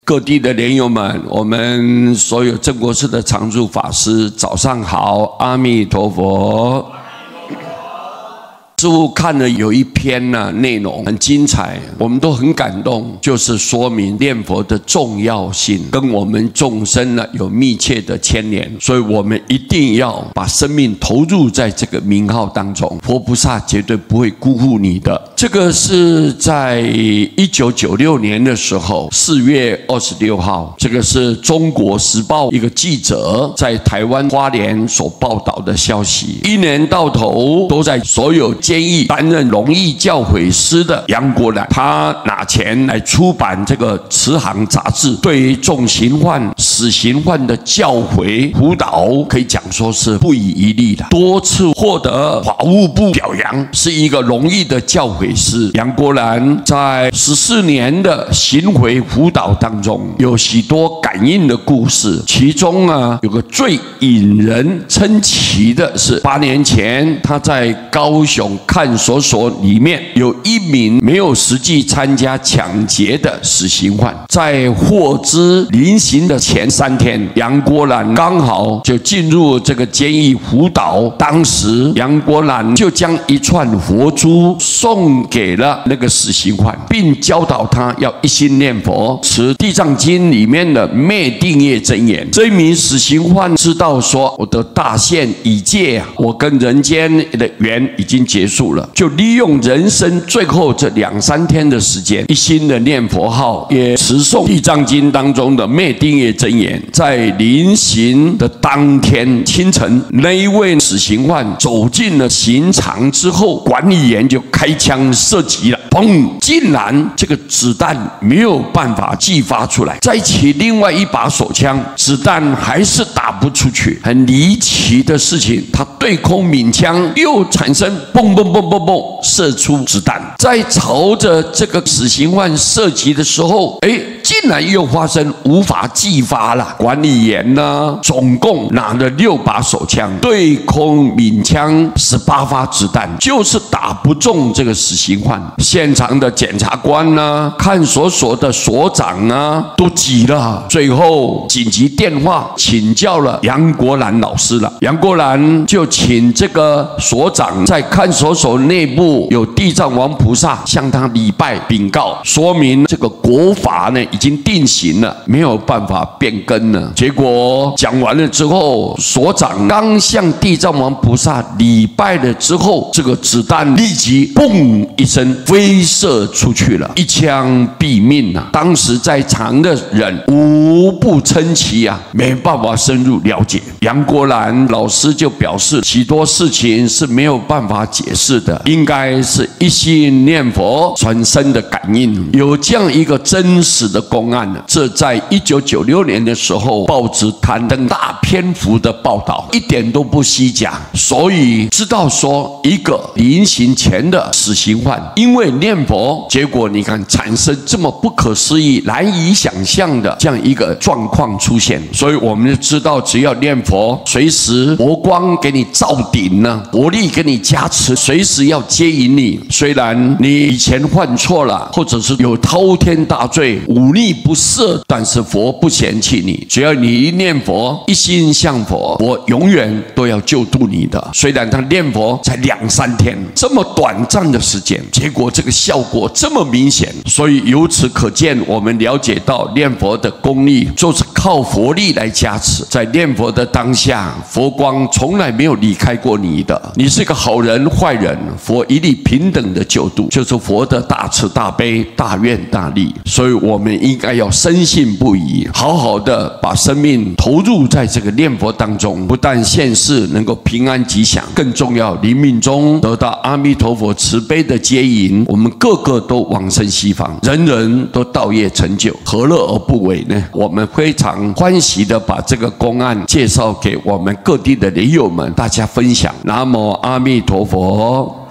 各地的莲友们，我们所有正国寺的常住法师，早上好，阿弥陀佛。师父看了有一篇内容很精彩，我们都很感动，就是说明念佛的重要性，跟我们众生有密切的牵连，所以我们一定要把生命投入在这个名号当中，佛菩萨绝对不会辜负你的。这个是在1996年的时候，4月26号，这个是中国时报一个记者在台湾花莲所报道的消息。一年到头都在所有监狱担任荣誉教诲师的杨国兰，他拿钱来出版这个慈航杂志，对于重刑犯、死刑犯的教诲辅导，可以讲说是不遗余力的，多次获得法务部表扬，是一个荣誉的教诲师。杨国兰在14年的刑诲辅导当中，有许多感应的故事，其中有个最引人称奇的是，8年前他在高雄看守所里面有一名没有实际参加抢劫的死刑犯，在获知临刑的前3天，杨国兰刚好就进入这个监狱辅导。当时杨国兰就将一串佛珠送给了那个死刑犯，并教导他要一心念佛，持地藏经里面的灭定业真言。这一名死刑犯知道说，我的大限已届，我跟人间的缘已经结束了，就利用人生最后这2、3天的时间，一心的念佛号，也持诵地藏经当中的灭定业真言。在临刑的当天清晨，那一位死刑犯走进了刑场之后，管理员就开枪射击了，砰！竟然这个子弹没有办法激发出来，再起另外一把手枪，子弹还是打不出去。很离奇的事情，他对空鸣枪又产生蹦蹦蹦蹦蹦射出子弹，在朝着这个死刑犯射击的时候，竟然又发生无法激发了。管理员总共拿了6把手枪，对空鸣枪18发子弹，就是打不中这个死刑犯。现场的检察官看守所的所长都急了，最后紧急电话请教了杨国兰老师了。杨国兰就请这个所长在看守所内部有地藏王菩萨向他礼拜禀告，说明这个国法已经定型了，没有办法变更了。结果讲完了之后，所长刚向地藏王菩萨礼拜了之后，这个子弹立即嘣一声飞射出去了，一枪毙命啊！当时在场的人无不称奇没办法深入了解。杨国兰老师就表示，许多事情是没有办法解释的，应该是一心念佛传生的感应。有这样一个真实的公案这在1996年的时候，报纸刊登大篇幅的报道，一点都不虚假。所以知道说，一个临刑前的死刑犯因为念佛，结果你看产生这么不可思议、难以想象的这样一个状况出现。所以我们就知道，只要念佛，随时佛光给你照顶佛力给你加持，随时要接引你。虽然你以前犯错了，或者是有滔天大罪，忤逆不赦，但是佛不嫌弃你，只要你一念佛，一心向佛，佛永远都要救度你的。虽然他念佛才2、3天，这么短暂的时间，结果这个效果这么明显，所以由此可见，我们了解到念佛的功力就是靠佛力来加持。在念佛的当下，佛光从来没有离开过你的。你是个好人坏人，佛一律平等的救度，就是佛的大慈大悲、大愿大力。所以我们应该要深信不疑，好好的把生命投入在这个念佛当中，不但现世能够平安吉祥，更重要临命中得到阿弥陀佛慈悲的接引，我们个个都往生西方，人人都道业成就，何乐而不为呢？我们非常欢喜的把这个公案介绍给我们各地的莲友们，大家分享。南无阿弥陀佛。